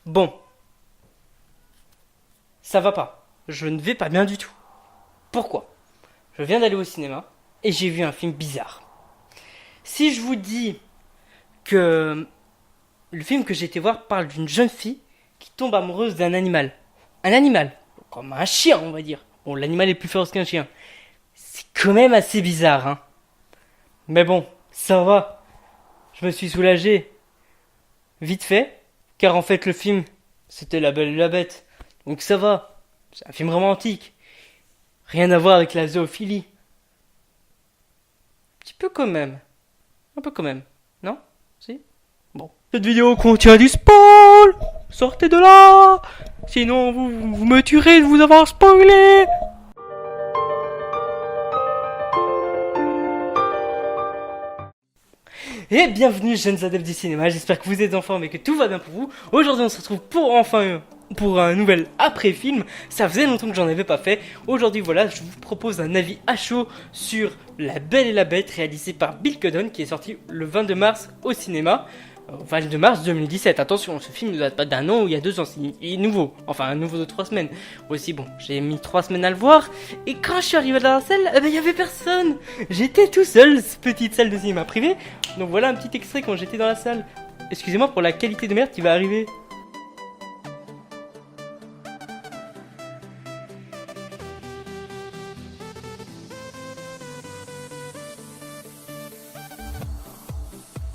Bon, ça va pas. Je ne vais pas bien du tout. Pourquoi? Je viens d'aller au cinéma et j'ai vu un film bizarre. Si je vous dis que le film que j'ai été voir parle d'une jeune fille qui tombe amoureuse d'un animal. Un animal, comme un chien on va dire. Bon, l'animal est plus féroce qu'un chien. C'est quand même assez bizarre, hein. Mais bon, ça va. Je me suis soulagé. Vite fait, car en fait le film, c'était La Belle et la Bête. Donc ça va. C'est un film romantique. Rien à voir avec la zoophilie. Un petit peu quand même. Un peu quand même. Non? Si? Bon. Cette vidéo contient du spoil. Sortez de là. Sinon vous me tuerez de vous avoir spoilé. Et bienvenue jeunes adeptes du cinéma, j'espère que vous êtes en forme et que tout va bien pour vous. Aujourd'hui on se retrouve pour un nouvel après-film. Ça faisait longtemps que j'en avais pas fait. Aujourd'hui voilà, je vous propose un avis à chaud sur La Belle et la Bête réalisé par Bill Condon qui est sorti le 22 mars au cinéma. 22 mars 2017, attention, ce film ne date pas d'un an ou il y a 2 ans, il est nouveau, enfin un nouveau de 3 semaines. Aussi bon, j'ai mis 3 semaines à le voir, et quand je suis arrivé dans la salle, il y avait personne. J'étais tout seul, cette petite salle de cinéma privée, donc voilà un petit extrait quand j'étais dans la salle. Excusez-moi pour la qualité de merde qui va arriver.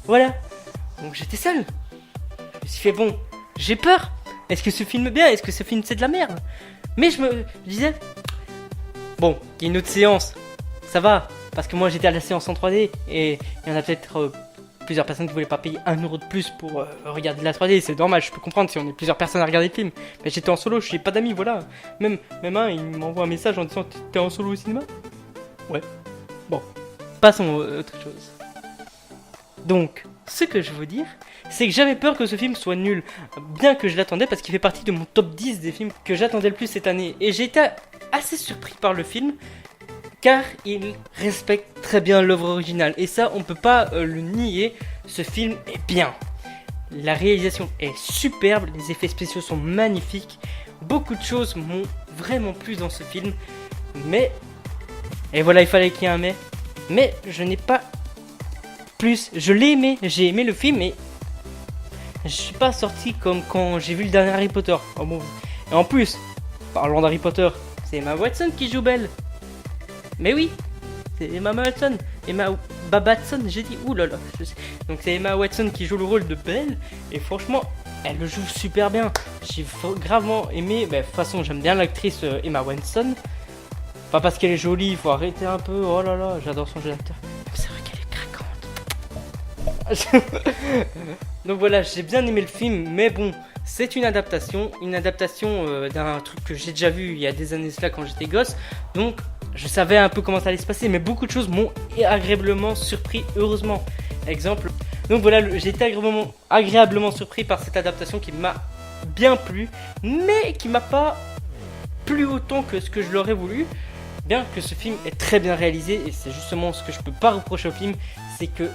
Voilà. Donc j'étais seul. Je me suis fait bon, j'ai peur. Est-ce que ce film est bien? Est-ce que ce film c'est de la merde? Mais je disais, bon, il y a une autre séance, ça va. Parce que moi j'étais à la séance en 3D et il y en a peut-être plusieurs personnes qui voulaient pas payer 1€ de plus pour regarder la 3D. C'est normal, je peux comprendre si on est plusieurs personnes à regarder le film. Mais j'étais en solo, je n'ai pas d'amis, voilà. Même un, il m'envoie un message en disant t'es en solo au cinéma? Ouais. Bon, passons à autre chose. Donc, ce que je veux dire, c'est que j'avais peur que ce film soit nul, bien que je l'attendais parce qu'il fait partie de mon top 10 des films que j'attendais le plus cette année. Et j'ai été assez surpris par le film, car il respecte très bien l'œuvre originale. Et ça, on peut pas le nier, ce film est bien. La réalisation est superbe, les effets spéciaux sont magnifiques, beaucoup de choses m'ont vraiment plu dans ce film, mais... Et voilà, il fallait qu'il y ait un mais je n'ai pas... Je l'ai aimé, j'ai aimé le film, mais je suis pas sorti comme quand j'ai vu le dernier Harry Potter. Oh bon. Et en plus, parlant d'Harry Potter, c'est Emma Watson qui joue Belle. Mais oui, c'est Emma Watson, Watson, j'ai dit, oulala. Donc c'est Emma Watson qui joue le rôle de Belle, et franchement, elle le joue super bien. J'ai gravement aimé, de toute façon j'aime bien l'actrice Emma Watson. Pas parce qu'elle est jolie, il faut arrêter un peu, oh là là, j'adore son jeu d'acteur. C'est vrai qu'elle est craquante. Donc voilà, j'ai bien aimé le film, mais bon, c'est une adaptation d'un truc que j'ai déjà vu il y a des années cela quand j'étais gosse, donc je savais un peu comment ça allait se passer, mais beaucoup de choses m'ont agréablement surpris, heureusement. Exemple, donc voilà, j'ai été agréablement surpris par cette adaptation qui m'a bien plu, mais qui m'a pas plu autant que ce que je l'aurais voulu. Bien que ce film est très bien réalisé, et c'est justement ce que je peux pas reprocher au film, c'est que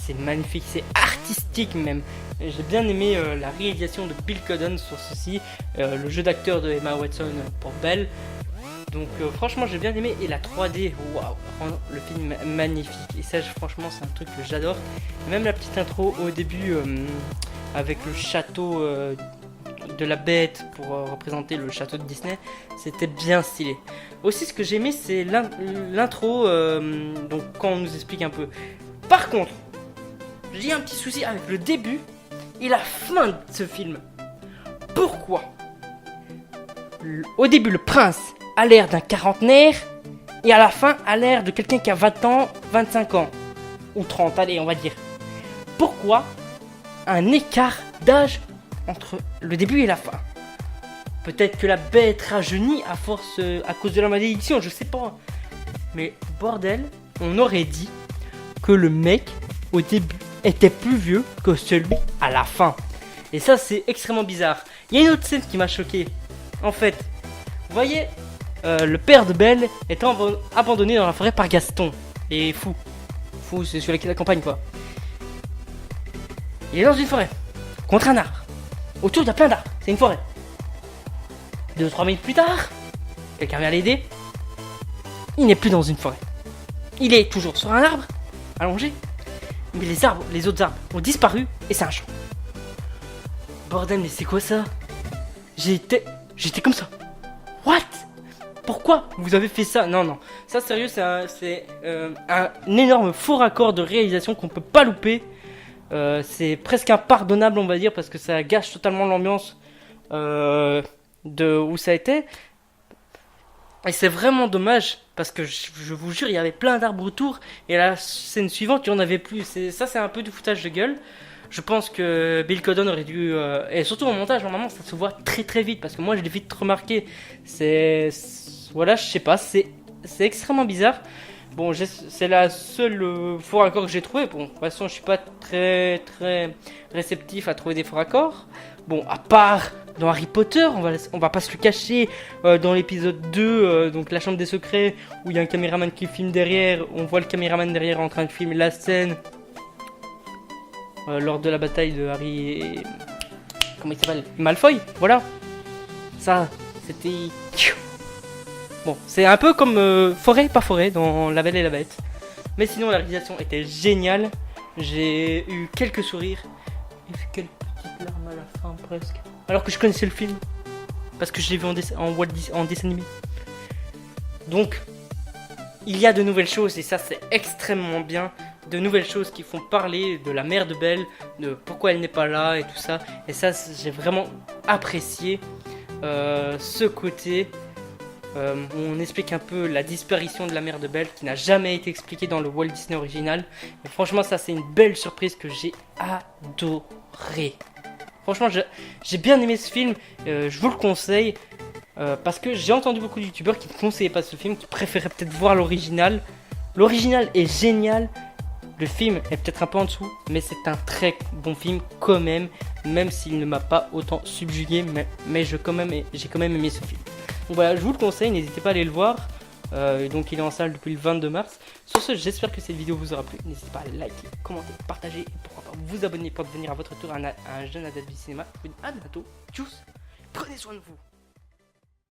c'est magnifique, c'est artistique même. J'ai bien aimé la réalisation de Bill Condon sur ceci, le jeu d'acteur de Emma Watson pour Belle. Donc franchement j'ai bien aimé, et la 3D, waouh, rend le film magnifique. Et ça franchement c'est un truc que j'adore. Même la petite intro au début avec le château de la bête pour représenter le château de Disney, c'était bien stylé. Aussi ce que j'ai aimé c'est l'intro, donc quand on nous explique un peu. Par contre, j'ai un petit souci avec le début et la fin de ce film. Pourquoi? Au début, le prince a l'air d'un quarantenaire et à la fin a l'air de quelqu'un qui a 20 ans, 25 ans. Ou 30, allez, on va dire. Pourquoi un écart d'âge entre le début et la fin? Peut-être que la bête rajeunit à force, à cause de la malédiction, je sais pas. Mais bordel, on aurait dit que le mec, au début, était plus vieux que celui à la fin. Et ça, c'est extrêmement bizarre. Il y a une autre scène qui m'a choqué. En fait, vous voyez, le père de Belle est abandonné dans la forêt par Gaston. Et fou. Fou, c'est celui qui la campagne, quoi. Il est dans une forêt, contre un arbre. Autour, il y a plein d'arbres. C'est une forêt. 2-3 minutes plus tard, quelqu'un vient l'aider. Il n'est plus dans une forêt. Il est toujours sur un arbre, allongé. Mais les autres arbres ont disparu et c'est un champ. Bordel, mais c'est quoi ça? J'étais comme ça. What? Pourquoi vous avez fait ça? Non. Ça, sérieux, c'est un énorme faux raccord de réalisation qu'on peut pas louper. C'est presque impardonnable, on va dire, parce que ça gâche totalement l'ambiance de où ça a été. Et c'est vraiment dommage, parce que je vous jure, il y avait plein d'arbres autour, et la scène suivante, il n'y en avait plus. C'est un peu du foutage de gueule. Je pense que Bill Condon aurait dû... et surtout en montage, normalement, ça se voit très très vite, parce que moi, je l'ai vite remarqué. Voilà, je sais pas, c'est extrêmement bizarre. Bon, c'est la seule faux raccord que j'ai trouvé. Bon, de toute façon, je suis pas très réceptif à trouver des faux raccords. Bon, à part dans Harry Potter, on va pas se le cacher, dans l'épisode 2, donc la chambre des secrets, où il y a un caméraman qui filme derrière, on voit le caméraman derrière en train de filmer la scène lors de la bataille de Harry et... Comment il s'appelle? Malfoy, voilà. Ça, c'était... Bon, c'est un peu comme Forêt, pas Forêt, dans La Belle et la Bête. Mais sinon, la réalisation était géniale. J'ai eu quelques sourires. Et quelques petites larmes à la fin, presque. Alors que je connaissais le film. Parce que je l'ai vu en dessin animé. Donc, il y a de nouvelles choses, et ça, c'est extrêmement bien. De nouvelles choses qui font parler de la mère de Belle, de pourquoi elle n'est pas là, et tout ça. Et ça, j'ai vraiment apprécié ce côté... on explique un peu la disparition de la mère de Belle qui n'a jamais été expliquée dans le Walt Disney original. Et franchement, ça c'est une belle surprise que j'ai adoré. Franchement, j'ai bien aimé ce film. Je vous le conseille parce que j'ai entendu beaucoup de youtubeurs qui ne conseillaient pas ce film, qui préféraient peut-être voir l'original. L'original est génial. Le film est peut-être un peu en dessous, mais c'est un très bon film quand même s'il ne m'a pas autant subjugué, mais j'ai quand même aimé ce film. Donc voilà, je vous le conseille, n'hésitez pas à aller le voir. Donc il est en salle depuis le 22 mars. Sur ce, j'espère que cette vidéo vous aura plu. N'hésitez pas à liker, commenter, partager et pourquoi pas vous abonner pour devenir à votre tour un jeune adepte du cinéma. À bientôt, tchuss, prenez soin de vous.